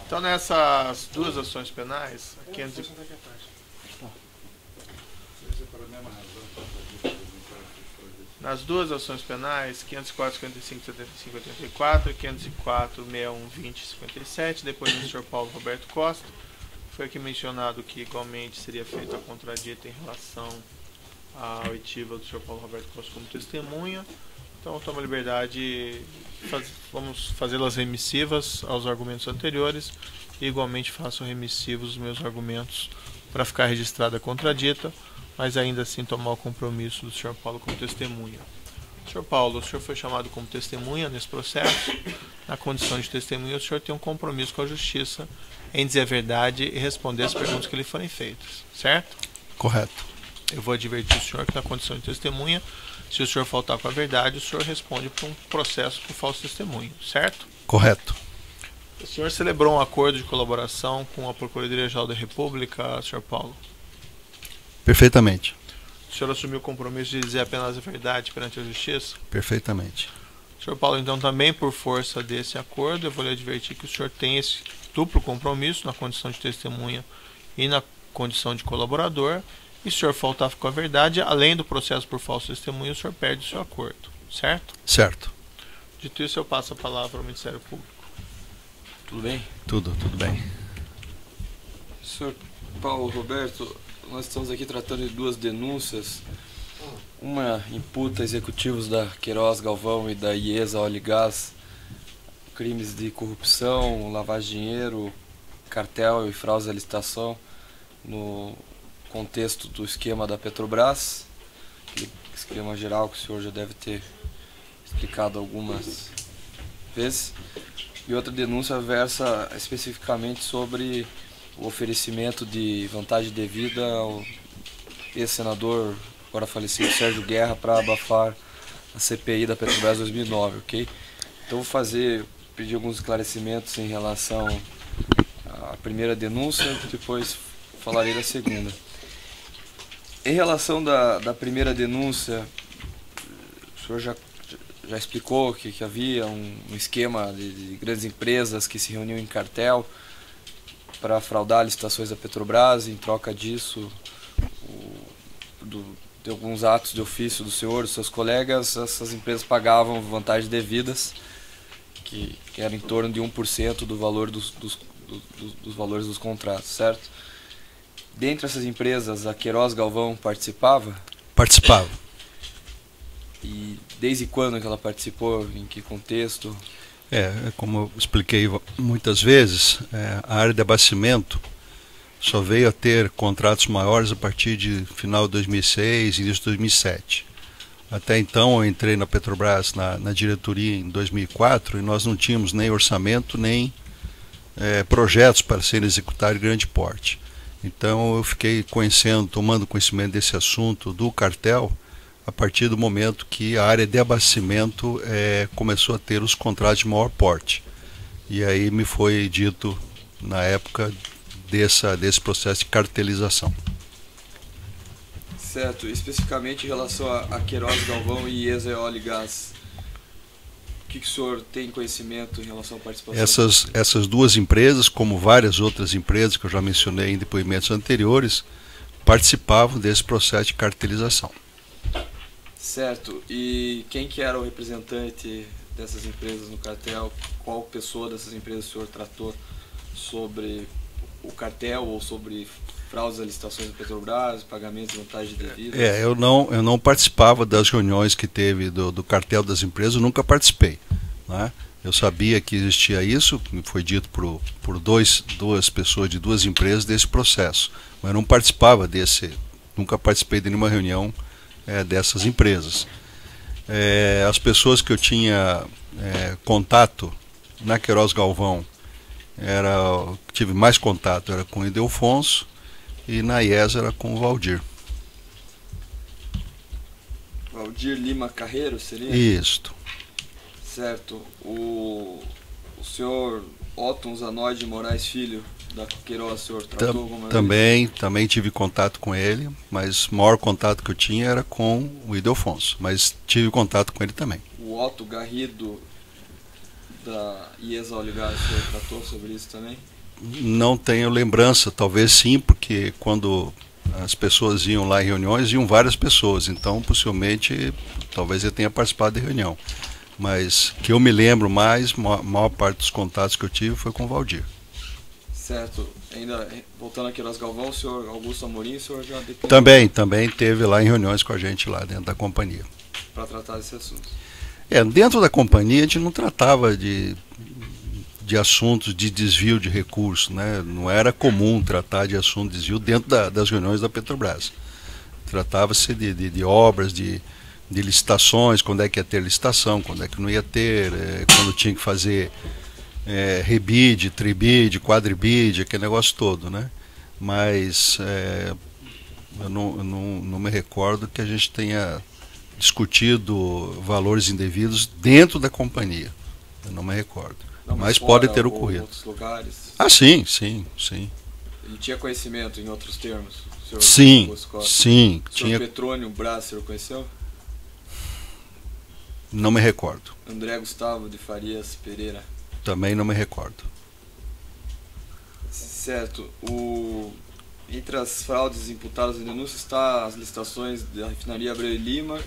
Então, nessas duas ações penais, nas duas ações penais, 504, 55, 75, 84, 504, 61, 20, 57, depois do Sr. Paulo Roberto Costa, foi aqui mencionado que igualmente seria feita a contradita em relação à oitiva do Sr. Paulo Roberto Costa como testemunha. Então, eu tomo a liberdade, vamos fazê-las remissivas aos argumentos anteriores e igualmente faço remissivos os meus argumentos para ficar registrada a contradita, mas ainda assim tomar o compromisso do Sr. Paulo como testemunha. Sr. Paulo, o senhor foi chamado como testemunha nesse processo. Na condição de testemunha, o senhor tem um compromisso com a justiça em dizer a verdade e responder as perguntas que lhe forem feitas, certo? Correto. Eu vou advertir o senhor que na condição de testemunha, se o senhor faltar com a verdade, o senhor responde por um processo por falso testemunho, certo? Correto. O senhor celebrou um acordo de colaboração com a Procuradoria-Geral da República, Sr. Paulo? Perfeitamente. O senhor assumiu o compromisso de dizer apenas a verdade perante a justiça? Perfeitamente. Sr. Paulo, então também por força desse acordo, eu vou lhe advertir que o senhor tem esse duplo compromisso na condição de testemunha e na condição de colaborador. E se o senhor faltar com a verdade, além do processo por falso testemunho, o senhor perde o seu acordo, certo? Certo. Dito isso, eu passo a palavra ao Ministério Público. Tudo bem? Tudo bem. Senhor Paulo Roberto, nós estamos aqui tratando de duas denúncias. Uma imputa executivos da Queiroz Galvão e da IESA Oligás crimes de corrupção, lavagem de dinheiro, cartel e fraude à licitação no contexto do esquema da Petrobras, aquele esquema geral que o senhor já deve ter explicado algumas vezes. E outra denúncia versa especificamente sobre o oferecimento de vantagem devida ao ex-senador, agora falecido, Sérgio Guerra, para abafar a CPI da Petrobras 2009, ok? Então vou pedir alguns esclarecimentos em relação à primeira denúncia, depois falarei da segunda. Em relação da primeira denúncia, o senhor já explicou que havia um esquema de grandes empresas que se reuniam em cartel para fraudar licitações da Petrobras. Em troca disso, de alguns atos de ofício do senhor, dos seus colegas, essas empresas pagavam vantagens devidas, que era em torno de 1% do valor dos valores dos contratos, certo? Dentre essas empresas, a Queiroz Galvão participava? Participava. E desde quando que ela participou? Em que contexto? Como eu expliquei muitas vezes, a área de abastecimento só veio a ter contratos maiores a partir de final de 2006 e início de 2007. Até então eu entrei na Petrobras, na diretoria, em 2004, e nós não tínhamos nem orçamento, nem projetos para serem executados de grande porte. Então eu fiquei tomando conhecimento desse assunto do cartel a partir do momento que a área de abastecimento começou a ter os contratos de maior porte. E aí me foi dito, na época, desse processo de cartelização. Certo. Especificamente em relação a Queiroz Galvão e IESA Oligás, o que o senhor tem conhecimento em relação à participação? Essas duas empresas, como várias outras empresas que eu já mencionei em depoimentos anteriores, participavam desse processo de cartelização. Certo. E quem que era o representante dessas empresas no cartel? Qual pessoa dessas empresas o senhor tratou sobre o cartel ou sobre fraudes a licitações da Petrobras, pagamentos de vantagem devida? Eu não participava das reuniões que teve do cartel das empresas, eu nunca participei, né? Eu sabia que existia isso, foi dito por duas pessoas de duas empresas desse processo, mas eu não participava nunca participei de nenhuma reunião dessas empresas. As pessoas que eu tinha contato na Queiroz Galvão, tive mais contato, era com o Ildefonso, e na IESA era com o Valdir. Valdir Lima Carreiro, seria? Isto. Certo. O senhor Otton Zanoide Moraes Filho, da Queiroz, o senhor tratou alguma vez? Também tive contato com ele, mas o maior contato que eu tinha era com o Ildefonso, mas tive contato com ele também. O Otto Garrido, da IESA Oligás, o senhor tratou sobre isso também? não tenho lembrança, talvez sim, porque quando as pessoas iam lá em reuniões, iam várias pessoas, então possivelmente talvez eu tenha participado de reunião. Mas que eu me lembro mais, a maior parte dos contatos que eu tive foi com o Valdir. Certo. Ainda voltando a Queiroz Galvão, o senhor Augusto Amorim, o senhor já dependeu Também teve lá em reuniões com a gente lá dentro da companhia. para tratar desse assunto. Dentro da companhia a gente não tratava de assuntos de desvio de recursos, né? Não era comum tratar de assunto de desvio dentro das reuniões da Petrobras. Tratava-se de obras, de licitações, quando é que ia ter licitação, quando é que não ia ter, quando tinha que fazer rebid, tribid, quadribid, aquele negócio todo, né? Mas eu não me recordo que a gente tenha discutido valores indevidos dentro da companhia. Eu não me recordo. Não, mas pode ter ou ocorrido. Em outros lugares? Ah, sim. E tinha conhecimento, em outros termos? O senhor Sim. O Tinha. senhor Petrônio Braz, o senhor conheceu? Não me recordo. André Gustavo de Farias Pereira? Também não me recordo. Certo. Entre as fraudes imputadas em denúncia está as licitações da refinaria Abreu e Lima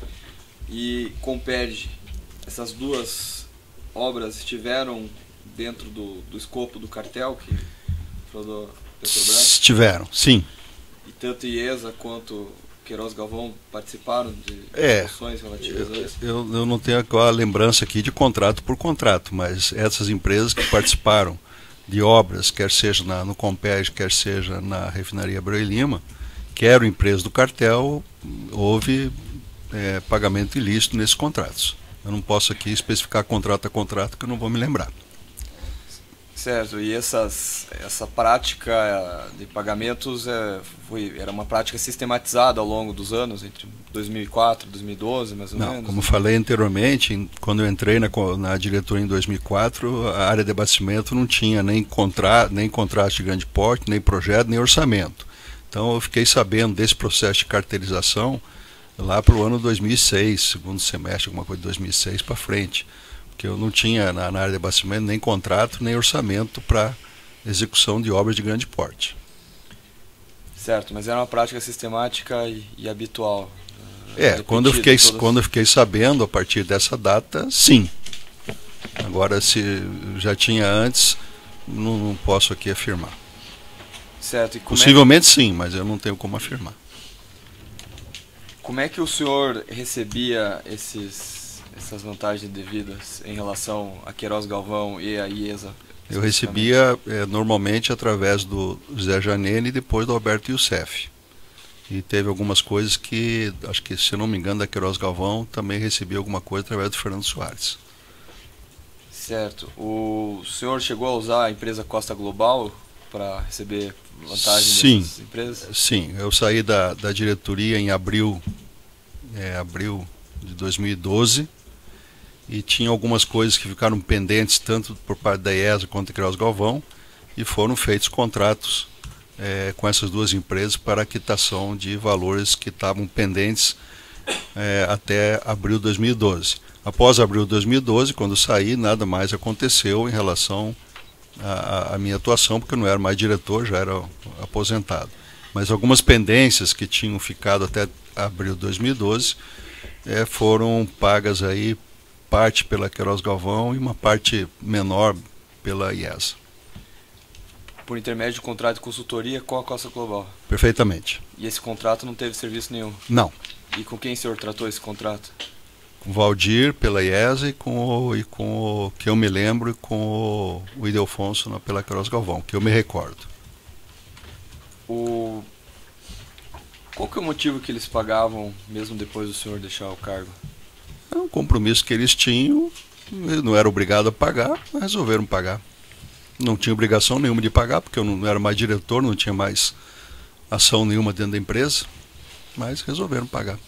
e Comperge. Essas duas obras estiveram dentro do escopo do cartel que fraudou a Petrobras? Estiveram, sim. E tanto IESA quanto Queiroz Galvão participaram de discussões relativas a isso? Eu não tenho a lembrança aqui de contrato por contrato, mas essas empresas que participaram de obras, quer seja no Comperge, quer seja na refinaria Abreu e Lima, que eram empresas do cartel, houve pagamento ilícito nesses contratos. Eu não posso aqui especificar contrato a contrato, que eu não vou me lembrar. Certo, e essa prática de pagamentos era uma prática sistematizada ao longo dos anos, entre 2004 e 2012, mais ou menos? Como falei anteriormente, quando eu entrei na diretoria em 2004, a área de abastecimento não tinha nem contrato de grande porte, nem projeto, nem orçamento. Então eu fiquei sabendo desse processo de cartelização lá para o ano 2006, segundo semestre, alguma coisa de 2006 para frente. Porque eu não tinha na área de abastecimento nem contrato, nem orçamento para execução de obras de grande porte. Certo, mas era uma prática sistemática e habitual. Quando eu fiquei sabendo a partir dessa data, sim. Agora, se já tinha antes, não posso aqui afirmar. Certo. E possivelmente sim, mas eu não tenho como afirmar. Como é que o senhor recebia essas vantagens devidas em relação a Queiroz Galvão e a IESA? Eu recebia normalmente através do Zé Janene e depois do Alberto Youssef. E teve algumas coisas que, acho que se eu não me engano, da Queiroz Galvão também recebi alguma coisa através do Fernando Soares. Certo. O senhor chegou a usar a empresa Costa Global para receber vantagem dessas empresas? Sim, eu saí da diretoria em abril de 2012 e tinha algumas coisas que ficaram pendentes tanto por parte da IESA quanto da Queiroz Galvão e foram feitos contratos com essas duas empresas para a quitação de valores que estavam pendentes até abril de 2012. Após abril de 2012, quando saí, nada mais aconteceu em relação à minha atuação, porque eu não era mais diretor, já era aposentado. Mas algumas pendências que tinham ficado até abril de 2012 foram pagas aí, parte pela Queiroz Galvão e uma parte menor pela IESA. Por intermédio de contrato de consultoria com a Costa Global? Perfeitamente. E esse contrato não teve serviço nenhum? Não. E com quem o senhor tratou esse contrato? Com o Valdir pela IESA e com o que eu me lembro, e com o Ildefonso pela Queiroz Galvão, que eu me recordo. Qual que é o motivo que eles pagavam mesmo depois do senhor deixar o cargo? É um compromisso que eles tinham, eles não eram obrigados a pagar, mas resolveram pagar. Não tinha obrigação nenhuma de pagar, porque eu não era mais diretor, não tinha mais ação nenhuma dentro da empresa, mas resolveram pagar.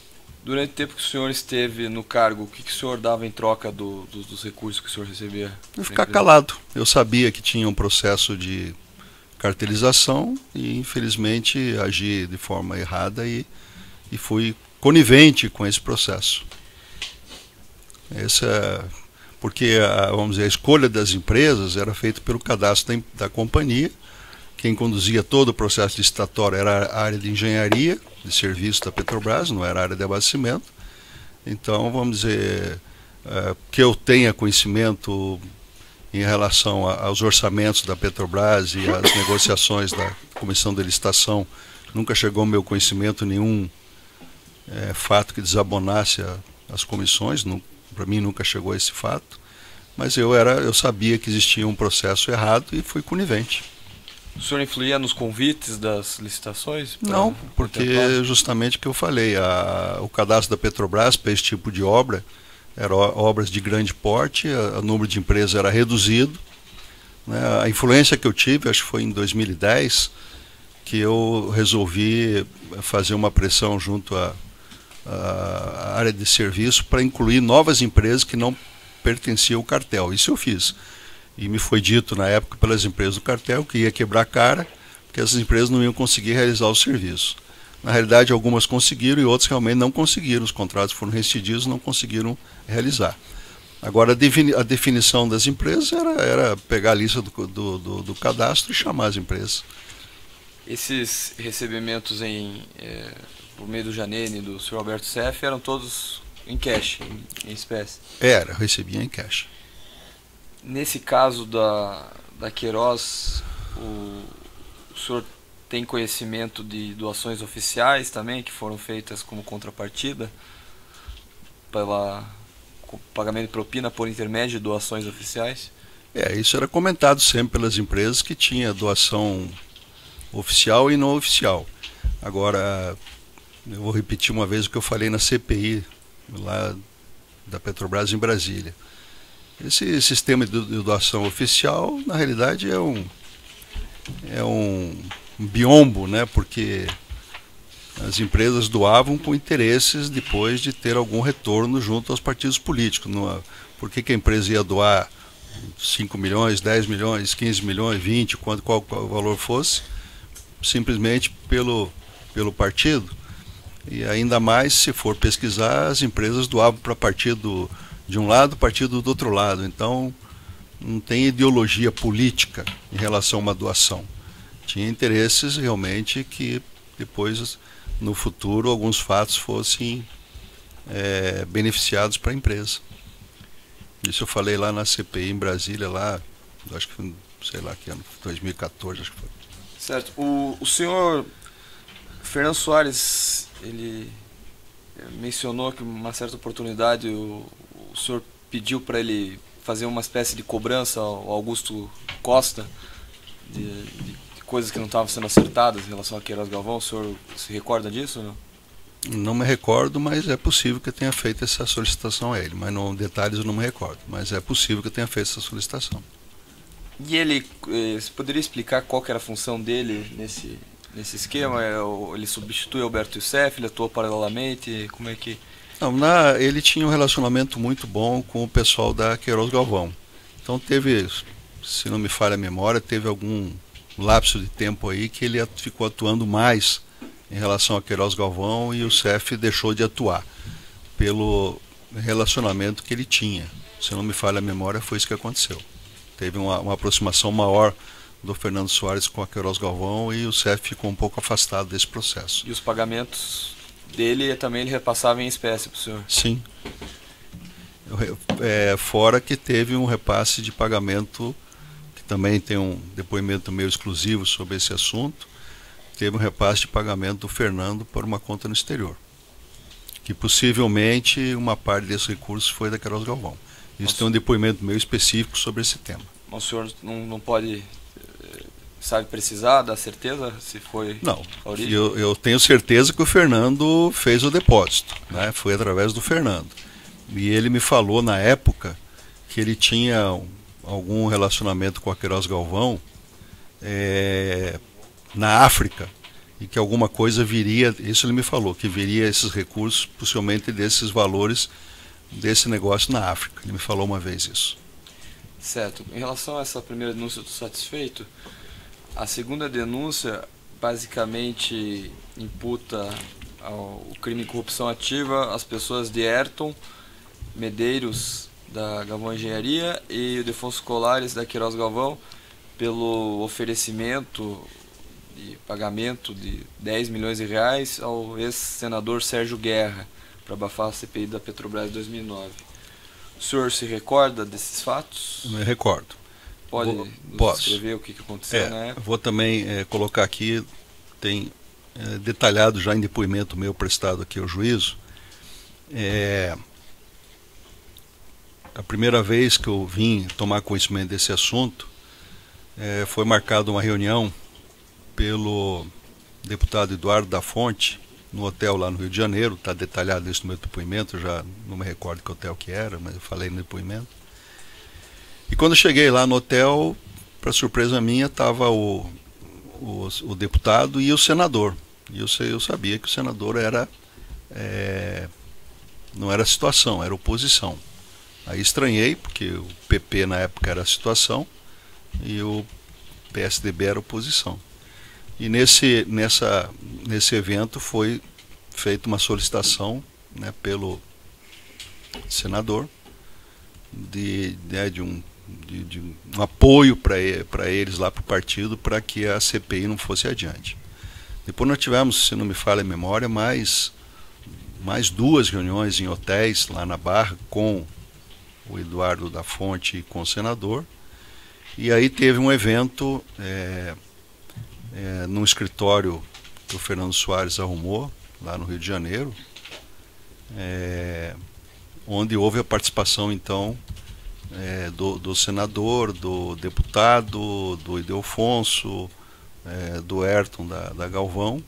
Durante o tempo que o senhor esteve no cargo, o que o senhor dava em troca dos recursos que o senhor recebia? Eu ficar calado. Eu sabia que tinha um processo de cartelização e, infelizmente, agi de forma errada e fui conivente com esse processo. Porque vamos dizer, a escolha das empresas era feita pelo cadastro da companhia, quem conduzia todo o processo licitatório era a área de engenharia, de serviço da Petrobras, não era a área de abastecimento. Então, vamos dizer, que eu tenha conhecimento em relação aos orçamentos da Petrobras e às negociações da comissão de licitação, nunca chegou ao meu conhecimento nenhum fato que desabonasse as comissões, para mim nunca chegou a esse fato, mas eu sabia que existia um processo errado e fui conivente. O senhor influía nos convites das licitações? Não, porque justamente o que eu falei, o cadastro da Petrobras para esse tipo de obra eram obras de grande porte, o número de empresas era reduzido, né? A influência que eu tive, acho que foi em 2010, que eu resolvi fazer uma pressão junto à área de serviço para incluir novas empresas que não pertenciam ao cartel. Isso eu fiz. E me foi dito na época pelas empresas do cartel que ia quebrar a cara, porque essas empresas não iam conseguir realizar o serviço. Na realidade, algumas conseguiram e outras realmente não conseguiram. Os contratos foram rescindidos e não conseguiram realizar. Agora, a definição das empresas era pegar a lista do cadastro e chamar as empresas. Esses recebimentos por meio do Janene e do Sr. Alberto Seff eram todos em cash, em espécie? Eu recebia em cash. Nesse caso da Queiroz, o senhor tem conhecimento de doações oficiais também, que foram feitas como contrapartida pela pagamento de propina por intermédio de doações oficiais? Isso era comentado sempre pelas empresas, que tinha doação oficial e não oficial. Agora, eu vou repetir uma vez o que eu falei na CPI, lá da Petrobras em Brasília. Esse sistema de doação oficial, na realidade, é um biombo, né? Porque as empresas doavam com interesses depois de ter algum retorno junto aos partidos políticos. Por que a empresa ia doar 5 milhões, 10 milhões, 15 milhões, 20, qual o valor fosse, simplesmente pelo partido? E ainda mais, se for pesquisar, as empresas doavam para partido de um lado, partido do outro lado. Então, não tem ideologia política em relação a uma doação. Tinha interesses realmente que depois, no futuro, alguns fatos fossem beneficiados para a empresa. Isso eu falei lá na CPI em Brasília, lá, acho que foi, sei lá que ano, 2014, acho que foi. Certo. O senhor Fernando Soares, ele mencionou que uma certa oportunidade o senhor pediu para ele fazer uma espécie de cobrança ao Augusto Costa de coisas que não estavam sendo acertadas em relação a Queiroz Galvão. O senhor se recorda disso ou não? Não me recordo, mas é possível que eu tenha feito essa solicitação a ele. Mas não, detalhes eu não me recordo, mas é possível que eu tenha feito essa solicitação. E ele, você poderia explicar qual que era a função dele nesse esquema? Ele substitui Alberto Seff, ele atua paralelamente, como é que... Não, ele tinha um relacionamento muito bom com o pessoal da Queiroz Galvão. Então teve, se não me falha a memória, teve algum lapso de tempo aí que ele ficou atuando mais em relação a Queiroz Galvão e o Seff deixou de atuar pelo relacionamento que ele tinha. Se não me falha a memória, foi isso que aconteceu. Teve uma aproximação maior do Fernando Soares com a Queiroz Galvão e o Seff ficou um pouco afastado desse processo. E os pagamentos dele também ele repassava em espécie para o senhor? Sim. Fora que teve um repasse de pagamento, que também tem um depoimento meio exclusivo sobre esse assunto, teve um repasse de pagamento do Fernando por uma conta no exterior, que possivelmente uma parte desse recurso foi da Queiroz Galvão. Isso tem um depoimento meio específico sobre esse tema. Mas o senhor não pode, sabe precisar, dar certeza se foi a origem? Não, eu tenho certeza que o Fernando fez o depósito, né? Foi através do Fernando. E ele me falou na época que ele tinha algum relacionamento com a Queiroz Galvão na África, e que alguma coisa viria, isso ele me falou, que viria esses recursos, possivelmente desses valores desse negócio na África. Ele me falou uma vez isso. Certo. Em relação a essa primeira denúncia, eu estou satisfeito. A segunda denúncia basicamente imputa o crime de corrupção ativa as pessoas de Ayrton Medeiros, da Galvão Engenharia, e o Defonso Colares, da Queiroz Galvão, pelo oferecimento de pagamento de 10 milhões de reais ao ex-senador Sérgio Guerra para abafar a CPI da Petrobras de 2009. O senhor se recorda desses fatos? Me recordo. Pode nos descrever o que aconteceu na época? Vou também colocar aqui, tem detalhado já em depoimento meu prestado aqui ao juízo. A primeira vez que eu vim tomar conhecimento desse assunto, foi marcada uma reunião pelo deputado Eduardo da Fonte, no hotel lá no Rio de Janeiro. Está detalhado isso no meu depoimento, já não me recordo que hotel que era, mas eu falei no depoimento. E quando eu cheguei lá no hotel, para surpresa minha, estava o deputado e o senador. E eu sabia que o senador não era situação, era oposição. Aí estranhei, porque o PP na época era a situação e o PSDB era oposição. E nesse evento foi feita uma solicitação, né, pelo senador de um apoio para eles lá para o partido, para que a CPI não fosse adiante. Depois nós tivemos, se não me falha a memória, mais 2 reuniões em hotéis lá na Barra com o Eduardo da Fonte e com o senador. E aí teve um evento num escritório que o Fernando Soares arrumou lá no Rio de Janeiro, onde houve a participação então do senador, do deputado, do Ildefonso, do Ayrton da Galvão.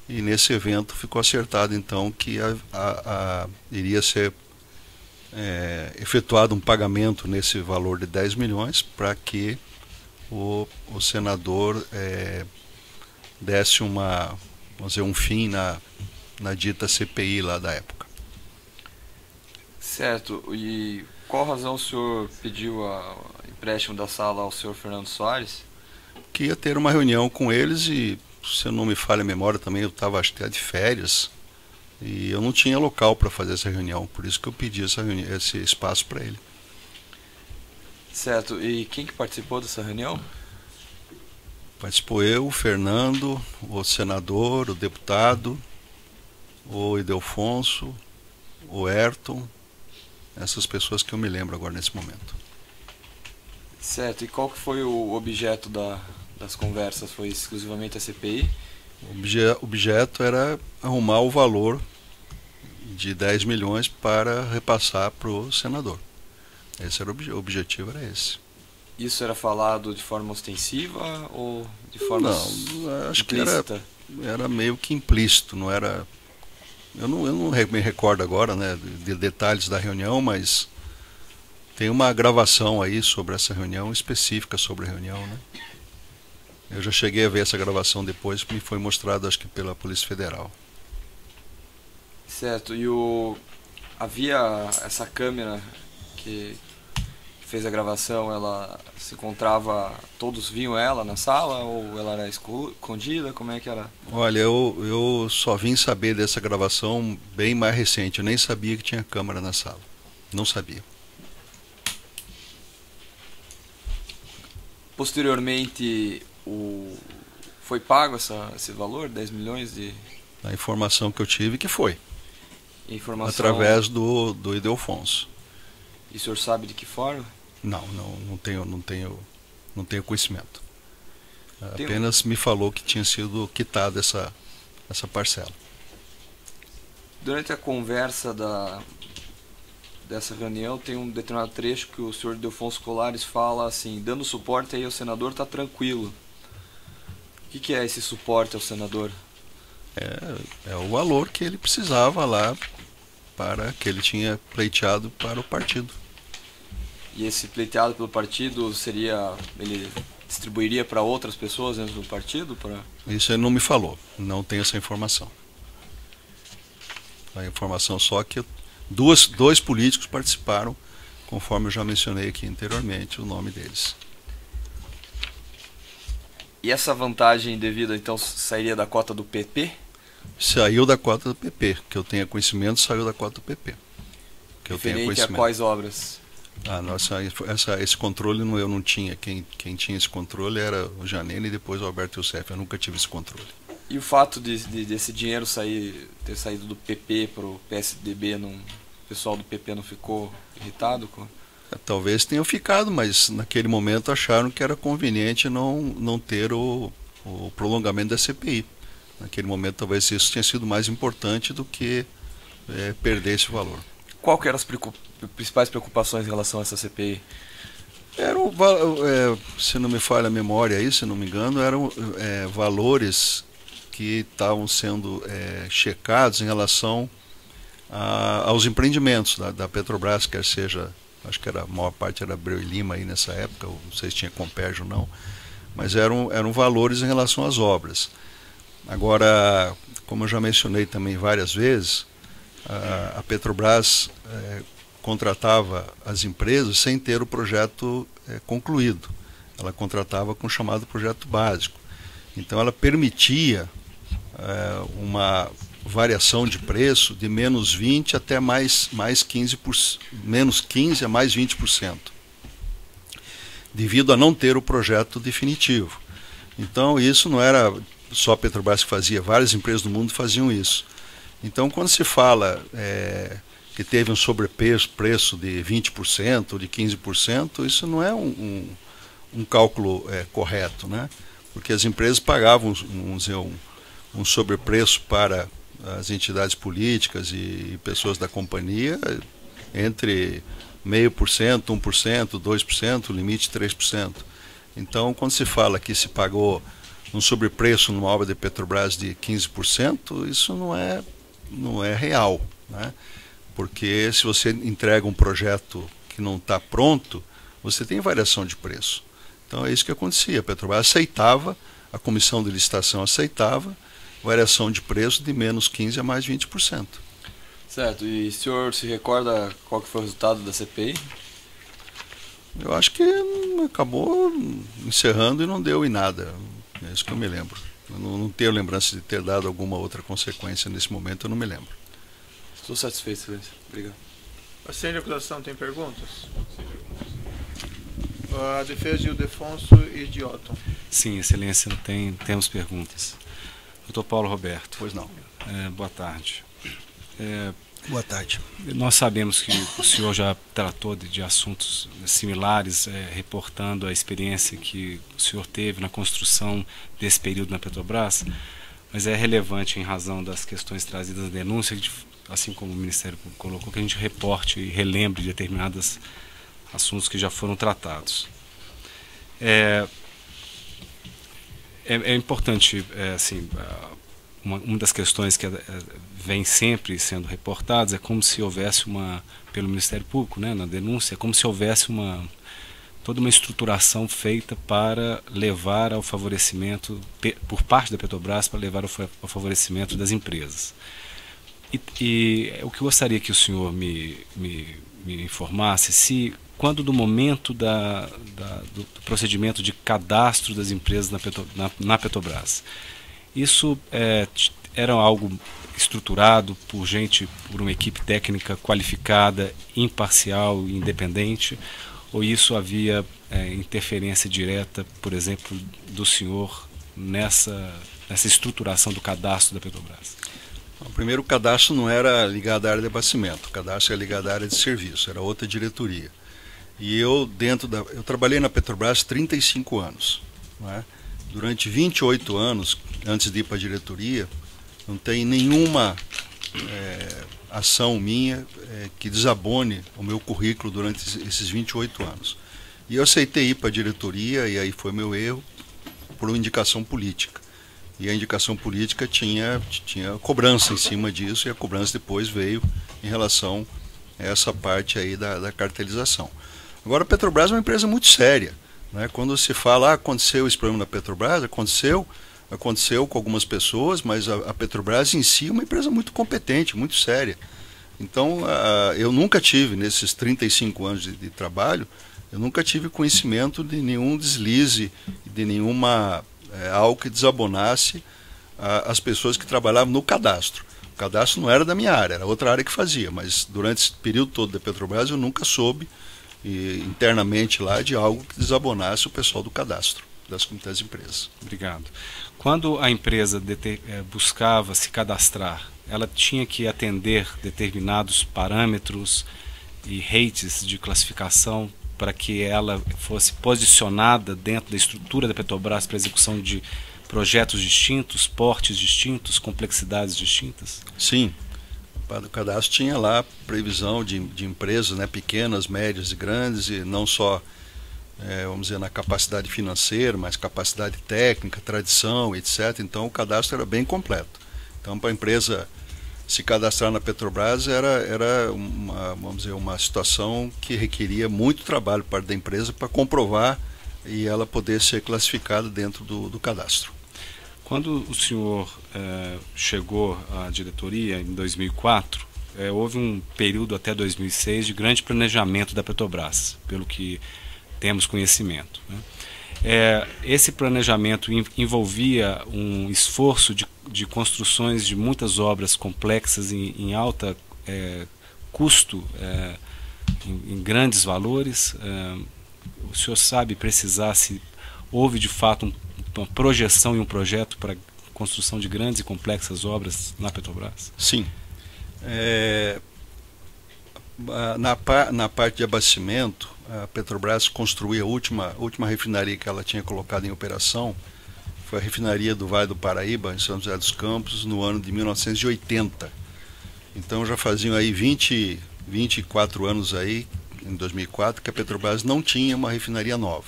E nesse evento ficou acertado então que iria ser efetuado um pagamento nesse valor de 10 milhões para que o senador desse vamos dizer, um fim na dita CPI lá da época. Certo. E qual razão o senhor pediu o empréstimo da sala ao senhor Fernando Soares? Que ia ter uma reunião com eles e, se eu não me falha a memória também, eu estava acho que de férias e eu não tinha local para fazer essa reunião, por isso que eu pedi esse espaço para ele. Certo. E quem que participou dessa reunião? Participou eu, o Fernando, o senador, o deputado, o Ildefonso, o Ayrton, essas pessoas que eu me lembro agora nesse momento. Certo. E qual que foi o objeto das conversas? Foi exclusivamente a CPI? O objeto era arrumar o valor de 10 milhões para repassar para o senador. Esse era o objetivo, era esse. Isso era falado de forma ostensiva ou de forma acho implícita? Que era meio que implícito, não era. Eu não me recordo agora, né, de detalhes da reunião, mas tem uma gravação aí sobre essa reunião, específica sobre a reunião, né? Eu já cheguei a ver essa gravação depois, que me foi mostrado, acho que pela Polícia Federal. Certo. E havia essa câmera que fez a gravação, ela se encontrava, todos viam ela na sala ou ela era escondida? Como é que era? Olha, eu só vim saber dessa gravação bem mais recente, eu nem sabia que tinha câmera na sala, não sabia. Posteriormente, foi pago esse valor, 10 milhões de... A informação que eu tive que foi. Informação... Através do Ildefonso. E o senhor sabe de que forma? Não tenho conhecimento. Apenas me falou que tinha sido quitada essa parcela. Durante a conversa dessa reunião, tem um determinado trecho que o senhor Ildefonso Colares fala assim: dando suporte aí ao senador, está tranquilo. O que é esse suporte ao senador? É o valor que ele precisava lá, que ele tinha pleiteado para o partido. E esse pleiteado pelo partido ele distribuiria para outras pessoas dentro do partido? Isso ele não me falou, não tenho essa informação. A informação só que dois políticos participaram, conforme eu já mencionei aqui anteriormente o nome deles. E essa vantagem devida, então, sairia da cota do PP? Saiu da cota do PP, que eu tenha conhecimento, saiu da cota do PP. Que eu tenha referente conhecimento. a quais obras? Esse controle eu não tinha. Quem tinha esse controle era o Janine e depois o Alberto Youssef. Eu nunca tive esse controle. E o fato desse dinheiro ter saído do PP para o PSDB, o pessoal do PP não ficou irritado com? Talvez tenham ficado, mas naquele momento acharam que era conveniente não ter o prolongamento da CPI. Naquele momento talvez isso tenha sido mais importante do que perder esse valor. Qual que eram as principais preocupações em relação a essa CPI? Se não me falha a memória aí, se não me engano, eram valores que estavam sendo checados em relação aos empreendimentos da Petrobras, quer seja, acho que a maior parte era Abreu e Lima aí nessa época, não sei se tinha Compérgio ou não, mas eram valores em relação às obras. Agora, como eu já mencionei também várias vezes, a Petrobras contratava as empresas sem ter o projeto concluído. Ela contratava com o chamado projeto básico. Então ela permitia uma variação de preço de menos 20% até mais 15%, menos 15% a mais 20%, devido a não ter o projeto definitivo. Então isso não era só a Petrobras que fazia, várias empresas do mundo faziam isso. Então quando se fala que teve um sobrepreço de 20% ou de 15%, isso não é um cálculo correto, né? Porque as empresas pagavam um sobrepreço para as entidades políticas e pessoas da companhia entre 0,5%, 1%, 2%, limite 3%. Então, quando se fala que se pagou um sobrepreço numa obra de Petrobras de 15%, isso não é real, né? Porque se você entrega um projeto que não está pronto, você tem variação de preço. Então é isso que acontecia. A Petrobras aceitava, a comissão de licitação aceitava variação de preço de menos 15% a mais 20%. Certo. E o senhor se recorda qual que foi o resultado da CPI? Eu acho que acabou encerrando e não deu em nada. É isso que eu me lembro. Eu não tenho lembrança de ter dado alguma outra consequência nesse momento, eu não me lembro. Estou satisfeito, excelência. Obrigado. A senhora de acusação tem perguntas? A defesa de Ildefonso e de Otton. Sim, excelência, temos perguntas. Doutor Paulo Roberto. Pois não. Boa tarde. Boa tarde. Nós sabemos que o senhor já tratou de assuntos similares, reportando a experiência que o senhor teve na construção desse período na Petrobras, mas é relevante em razão das questões trazidas na denúncia, assim como o Ministério Público colocou, que a gente reporte e relembre determinados assuntos que já foram tratados. É importante, assim, uma das questões que vem sempre sendo reportadas é como se houvesse pelo Ministério Público, né, na denúncia, é como se houvesse toda uma estruturação feita para levar ao favorecimento, por parte da Petrobras, para levar ao favorecimento das empresas. E o que eu gostaria que o senhor me informasse, se quando do momento do procedimento de cadastro das empresas na Petrobras, isso era algo estruturado por uma equipe técnica qualificada, imparcial e independente, ou isso havia interferência direta, por exemplo, do senhor nessa estruturação do cadastro da Petrobras? Primeiro, o cadastro não era ligado à área de abastecimento, o cadastro era ligado à área de serviço, era outra diretoria. E eu trabalhei na Petrobras 35 anos. Não é? Durante 28 anos, antes de ir para a diretoria, não tem nenhuma ação minha que desabone o meu currículo durante esses 28 anos. E eu aceitei ir para a diretoria, e aí foi meu erro, por uma indicação política. E a indicação política tinha cobrança em cima disso, e a cobrança depois veio em relação a essa parte aí da cartelização. Agora, a Petrobras é uma empresa muito séria, né? Quando se fala, aconteceu esse problema na Petrobras, aconteceu com algumas pessoas, mas a Petrobras em si é uma empresa muito competente, muito séria. Então, eu nunca tive, nesses 35 anos de trabalho, eu nunca tive conhecimento de nenhum deslize, de nenhuma algo que desabonasse as pessoas que trabalhavam no cadastro. O cadastro não era da minha área, era outra área que fazia, mas durante esse período todo da Petrobras eu nunca soube internamente lá de algo que desabonasse o pessoal do cadastro das empresas. Obrigado. Quando a empresa buscava se cadastrar, ela tinha que atender determinados parâmetros e rates de classificação para que ela fosse posicionada dentro da estrutura da Petrobras para execução de projetos distintos, portes distintos, complexidades distintas? Sim. O cadastro tinha lá previsão de empresas, né, pequenas, médias e grandes, e não só, vamos dizer, na capacidade financeira, mas capacidade técnica, tradição, etc. Então o cadastro era bem completo. Então, para a empresa se cadastrar na Petrobras era uma, vamos dizer, uma situação que requeria muito trabalho para da empresa para comprovar e ela poder ser classificada dentro do cadastro. Quando o senhor chegou à diretoria em 2004, houve um período até 2006 de grande planejamento da Petrobras, pelo que temos conhecimento, né? Esse planejamento envolvia um esforço de construções de muitas obras complexas em alta custo, em grandes valores. O senhor sabe precisar se houve de fato uma projeção e um projeto para a construção de grandes e complexas obras na Petrobras? Sim. Na parte de abastecimento, a Petrobras construiu a última refinaria que ela tinha colocado em operação, foi a refinaria do Vale do Paraíba, em São José dos Campos, no ano de 1980. Então já faziam aí 24 anos aí, em 2004, que a Petrobras não tinha uma refinaria nova.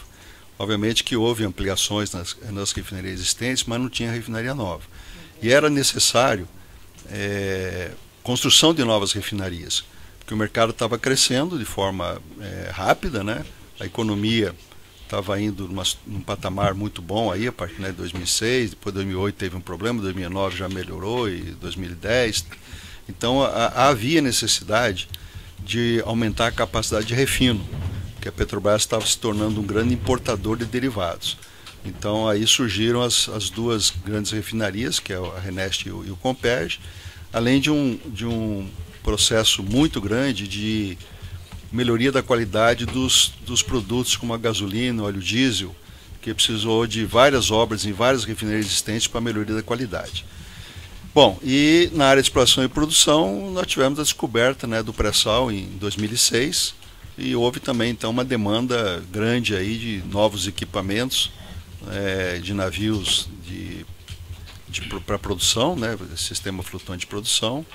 Obviamente que houve ampliações nas refinarias existentes, mas não tinha refinaria nova. E era necessário construção de novas refinarias, porque o mercado estava crescendo de forma rápida, né? A economia estava indo num patamar muito bom aí, a partir de 2006, depois de 2008 teve um problema, 2009 já melhorou e 2010. Então havia necessidade de aumentar a capacidade de refino, porque a Petrobras estava se tornando um grande importador de derivados. Então aí surgiram as duas grandes refinarias, que é a Renest e o Comperj, além de um processo muito grande de melhoria da qualidade dos produtos como a gasolina, óleo diesel, que precisou de várias obras em várias refinarias existentes para a melhoria da qualidade. Bom, e na área de exploração e produção nós tivemos a descoberta, né, do pré-sal em 2006 e houve também então uma demanda grande aí de novos equipamentos, de navios para produção, né, sistema flutuante de produção,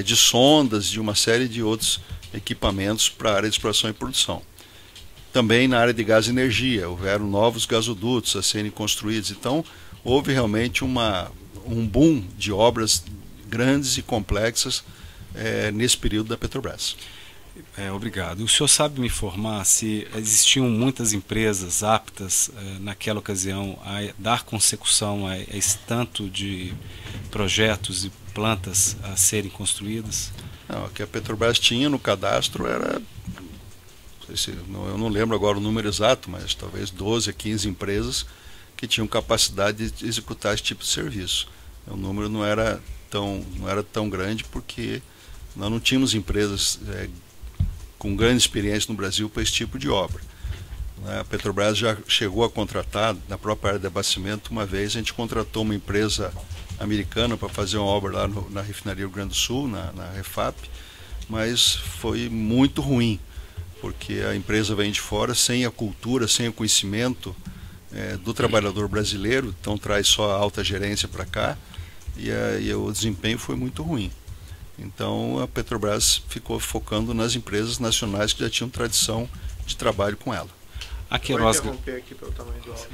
de sondas, de uma série de outros equipamentos para a área de exploração e produção. Também na área de gás e energia, houveram novos gasodutos a serem construídos. Então, houve realmente um boom de obras grandes e complexas nesse período da Petrobras. Obrigado. O senhor sabe me informar se existiam muitas empresas aptas naquela ocasião a dar consecução a esse tanto de projetos e plantas a serem construídas? Não, o que a Petrobras tinha no cadastro era, eu não lembro agora o número exato, mas talvez 12 a 15 empresas que tinham capacidade de executar esse tipo de serviço. O número não era tão grande porque nós não tínhamos empresas com grande experiência no Brasil para esse tipo de obra. A Petrobras já chegou a contratar, na própria área de abastecimento, uma vez a gente contratou uma empresa americana para fazer uma obra lá na refinaria Rio Grande do Sul, na Refap, mas foi muito ruim, porque a empresa vem de fora sem a cultura, sem o conhecimento do trabalhador brasileiro, então traz só a alta gerência para cá e o desempenho foi muito ruim. Então a Petrobras ficou focando nas empresas nacionais que já tinham tradição de trabalho com ela. Vou interromper aqui pelo tamanho do áudio.